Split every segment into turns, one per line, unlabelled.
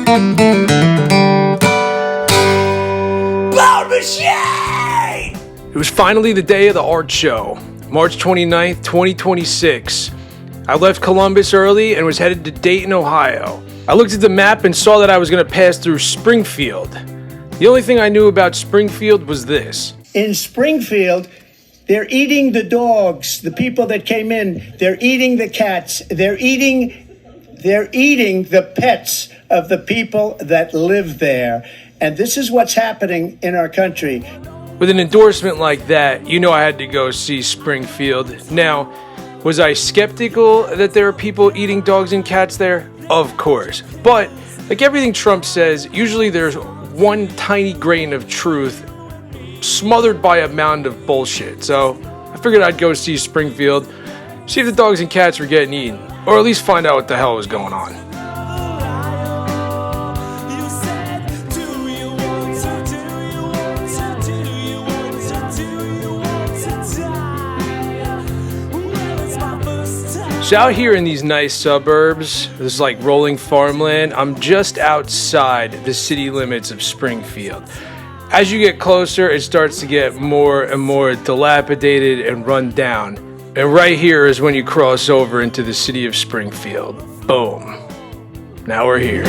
Machine! It was finally the day of the art show, March 29th, 2026. I left Columbus early and was headed to Dayton, Ohio. I looked at the map and saw that I was going to pass through Springfield. The only thing I knew about Springfield was this.
In Springfield, they're eating the dogs, the people that came in. They're eating the cats. They're eating the pets of the people that live there. And this is what's happening in our country.
With an endorsement like that, you know I had to go see Springfield. Now, was I skeptical that there are people eating dogs and cats there? Of course. But, like everything Trump says, usually there's one tiny grain of truth smothered by a mound of bullshit. So, I figured I'd go see Springfield, see if the dogs and cats were getting eaten, or at least find out what the hell was going on. So out here in these nice suburbs, this is like rolling farmland, I'm just outside the city limits of Springfield. As you get closer, it starts to get more and more dilapidated and run down. And right here is when you cross over into the city of Springfield. Boom. Now we're here.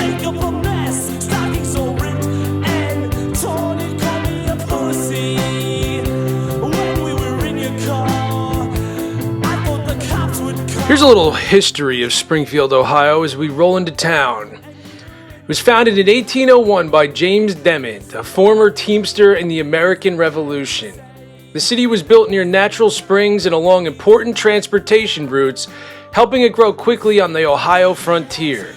Here's a little history of Springfield, Ohio as we roll into town. It was founded in 1801 by James Dement, a former teamster in the American Revolution. The city was built near natural springs and along important transportation routes, helping it grow quickly on the Ohio frontier.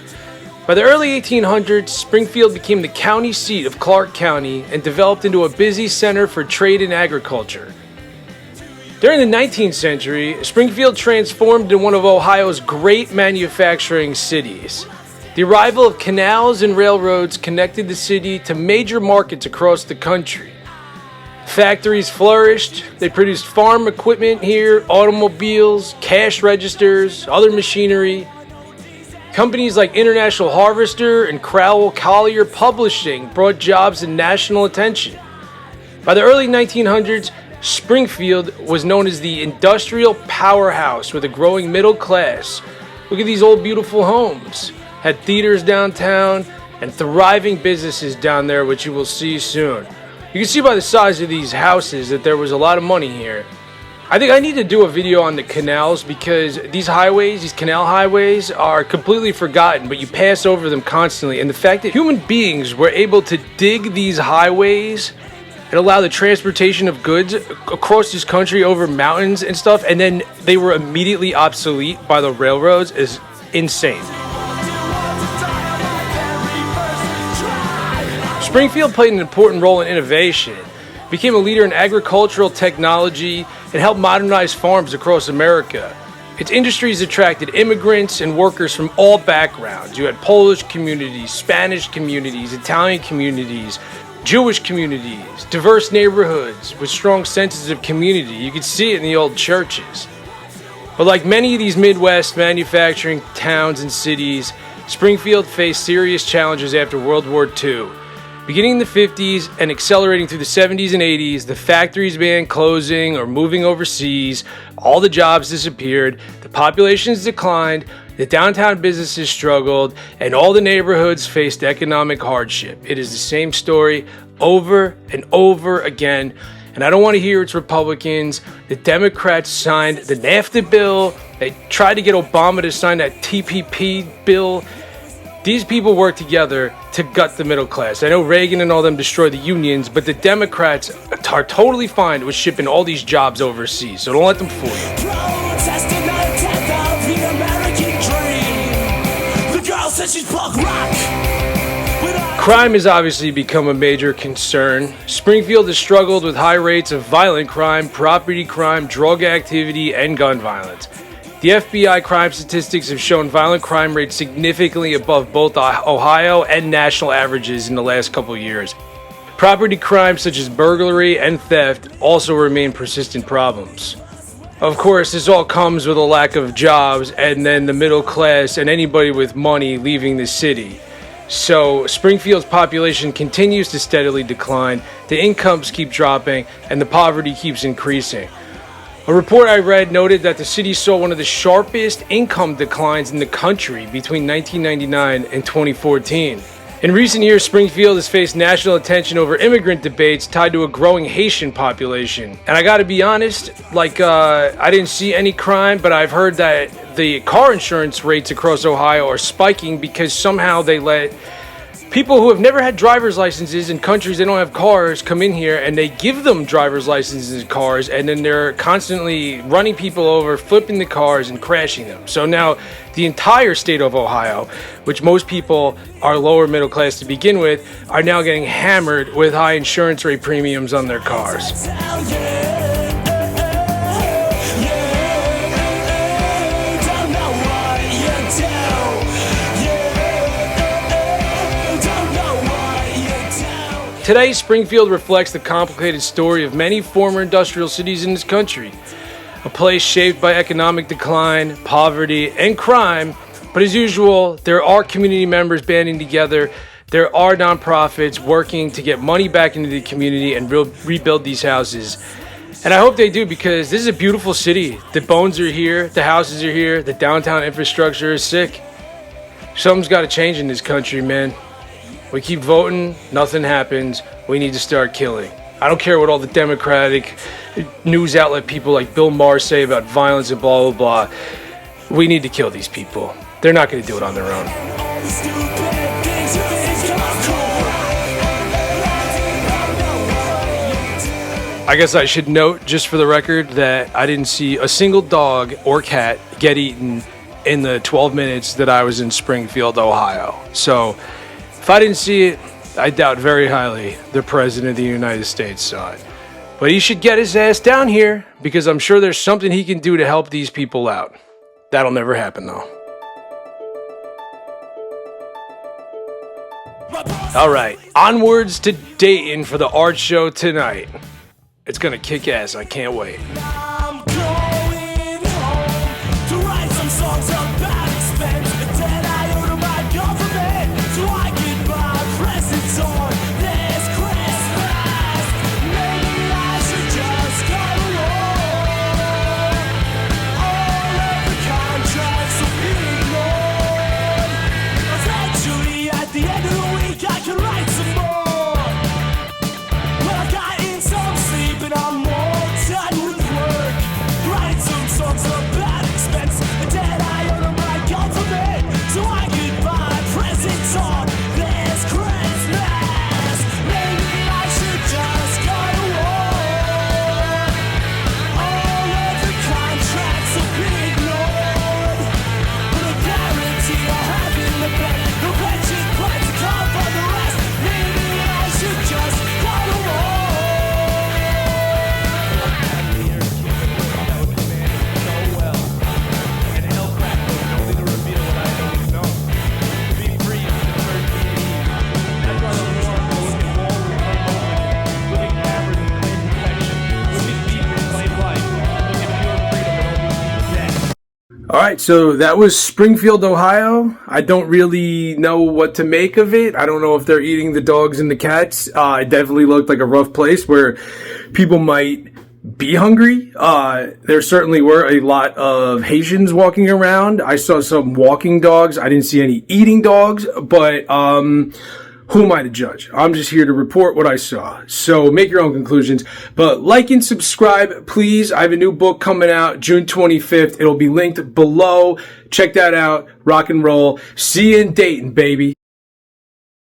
By the early 1800s, Springfield became the county seat of Clark County and developed into a busy center for trade and agriculture. During the 19th century, Springfield transformed into one of Ohio's great manufacturing cities. The arrival of canals and railroads connected the city to major markets across the country. Factories flourished. They produced farm equipment here, automobiles, cash registers, other machinery. Companies like International Harvester and Crowell Collier Publishing brought jobs and national attention. By the early 1900s, Springfield was known as the industrial powerhouse with a growing middle class. Look at these old beautiful homes. Had theaters downtown and thriving businesses down there, which you will see soon. You can see by the size of these houses that there was a lot of money here. I think I need to do a video on the canals because these highways, these canal highways, are completely forgotten, but you pass over them constantly. And the fact that human beings were able to dig these highways and allow the transportation of goods across this country over mountains and stuff, and then they were immediately obsolete by the railroads is insane. Springfield played an important role in innovation, became a leader in agricultural technology, and helped modernize farms across America. Its industries attracted immigrants and workers from all backgrounds. You had Polish communities, Spanish communities, Italian communities, Jewish communities, diverse neighborhoods with strong senses of community. You could see it in the old churches. But like many of these Midwest manufacturing towns and cities, Springfield faced serious challenges after World War II. Beginning in the 50s and accelerating through the 70s and 80s, the factories began closing or moving overseas, all the jobs disappeared, the populations declined, the downtown businesses struggled, and all the neighborhoods faced economic hardship. It is the same story over and over again, and I don't want to hear it's Republicans. The Democrats signed the NAFTA bill. They tried to get Obama to sign that TPP bill. These people work together to gut the middle class. I know Reagan and all them destroyed the unions, but the Democrats are totally fine with shipping all these jobs overseas, so don't let them fool you. Crime has obviously become a major concern. Springfield has struggled with high rates of violent crime, property crime, drug activity, and gun violence. The FBI crime statistics have shown violent crime rates significantly above both Ohio and national averages in the last couple of years. Property crimes such as burglary and theft also remain persistent problems. Of course, this all comes with a lack of jobs and then the middle class and anybody with money leaving the city. So Springfield's population continues to steadily decline, the incomes keep dropping, and the poverty keeps increasing. A report I read noted that the city saw one of the sharpest income declines in the country between 1999 and 2014. In recent years, Springfield has faced national attention over immigrant debates tied to a growing Haitian population. And I gotta be honest, I didn't see any crime, but I've heard that the car insurance rates across Ohio are spiking because somehow they let people who have never had driver's licenses in countries they don't have cars come in here, and they give them driver's licenses and cars, and then they're constantly running people over, flipping the cars and crashing them. So now the entire state of Ohio, which most people are lower middle class to begin with, are now getting hammered with high insurance rate premiums on their cars. Today, Springfield reflects the complicated story of many former industrial cities in this country. A place shaped by economic decline, poverty, and crime. But as usual, there are community members banding together. There are nonprofits working to get money back into the community and rebuild these houses. And I hope they do, because this is a beautiful city. The bones are here, the houses are here, the downtown infrastructure is sick. Something's got to change in this country, man. We keep voting, nothing happens. We need to start killing. I don't care what all the Democratic news outlet people like Bill Maher say about violence and blah, blah, blah. We need to kill these people. They're not going to do it on their own. I guess I should note, just for the record, that I didn't see a single dog or cat get eaten in the 12 minutes that I was in Springfield, Ohio. So if I didn't see it, I doubt very highly the President of the United States saw it. But he should get his ass down here, because I'm sure there's something he can do to help these people out. That'll never happen, though. All right, onwards to Dayton for the art show tonight. It's gonna kick ass. I can't wait. All right, so that was Springfield, Ohio. I don't really know what to make of it. I don't know if they're eating the dogs and the cats. It definitely looked like a rough place where people might be hungry. There certainly were a lot of Haitians walking around. I saw some walking dogs. I didn't see any eating dogs, but who am I to judge? I'm just here to report what I saw. So make your own conclusions. But like and subscribe, please. I have a new book coming out June 25th. It'll be linked below. Check that out. Rock and roll. See you in Dayton, baby.